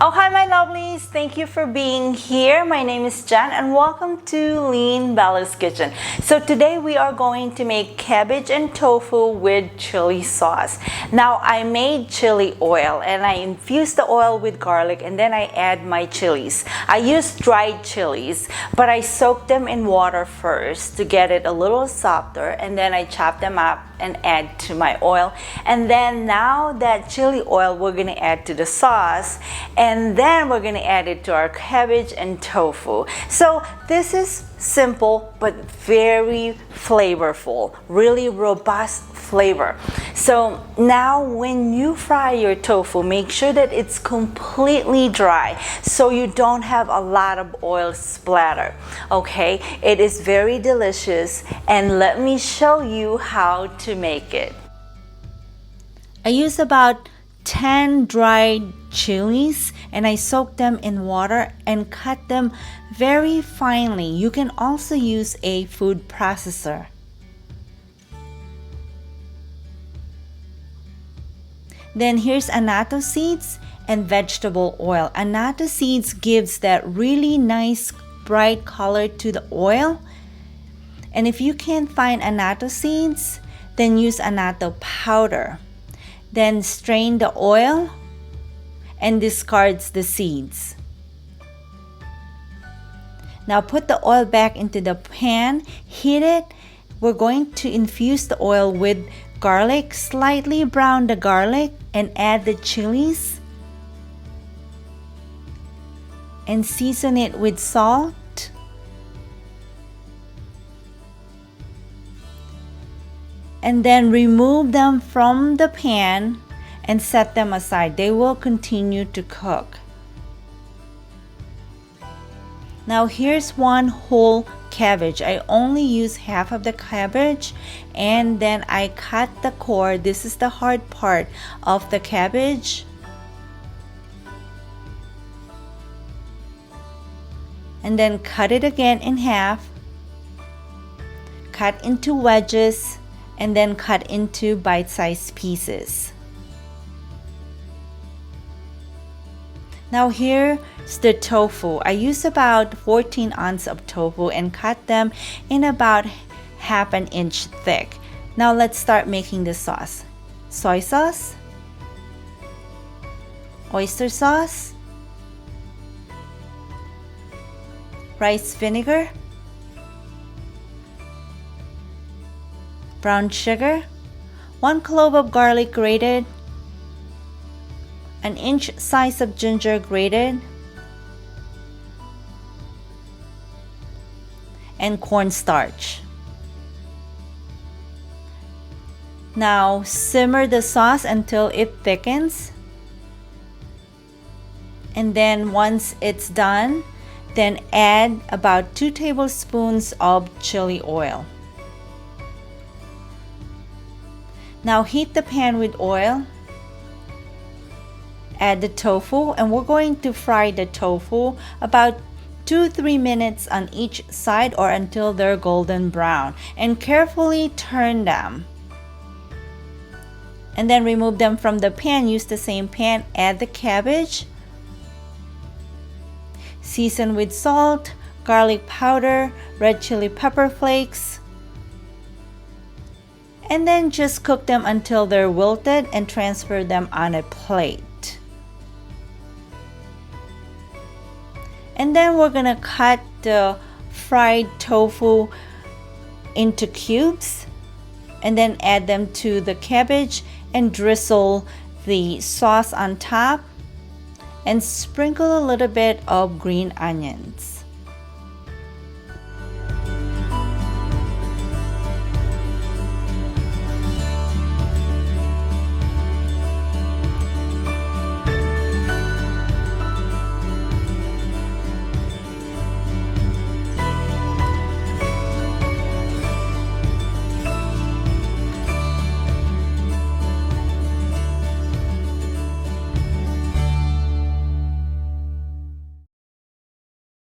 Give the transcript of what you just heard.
Oh, hi, my lovelies. Thank you for being here. My name is Jen, and welcome to Lean Bella's Kitchen. So today we are going to make cabbage and tofu with chili sauce. Now, I made chili oil, and I infused the oil with garlic, and then I add my chilies. I used dried chilies, but I soaked them in water first to get it a little softer, and then I chopped them up and add to my oil. And then now that chili oil we're gonna add to the sauce, and then we're gonna add it to our cabbage and tofu. So this is simple but very flavorful, really robust flavor. So now when you fry your tofu, make sure that it's completely dry so you don't have a lot of oil splatter. Okay, it is very delicious, and let me show you how to make it. I use about 10 dried chilies, and I soak them in water and cut them very finely. You can also use a food processor. Then here's annatto seeds and vegetable oil. Annatto seeds gives that really nice bright color to the oil. And if you can't find annatto seeds, then use annatto powder. Then strain the oil and discards the seeds. Now put the oil back into the pan, heat it. We're going to infuse the oil with garlic, slightly brown the garlic, and add the chilies. And season it with salt. And then remove them from the pan and set them aside. They will continue to cook. Now here's one whole cabbage. I only use half of the cabbage, and then I cut the core. This is the hard part of the cabbage. And then cut it again in half. Cut into wedges, and then cut into bite-sized pieces. Now here's the tofu. I use about 14 ounces of tofu and cut them in about half an inch thick. Now let's start making the sauce. Soy sauce, oyster sauce, rice vinegar, brown sugar, 1 clove of garlic grated, an inch size of ginger grated, and cornstarch. Now simmer the sauce until it thickens, and then once it's done, then add about 2 tablespoons of chili oil. Now heat the pan with oil. Add the tofu, and we're going to fry the tofu about 2-3 minutes on each side or until they're golden brown, and carefully turn them. And then remove them from the pan. Use the same pan. Add the cabbage. Season with salt, garlic powder, red chili pepper flakes. And then just cook them until they're wilted and transfer them on a plate. And then we're gonna cut the fried tofu into cubes, and then add them to the cabbage and drizzle the sauce on top and sprinkle a little bit of green onions.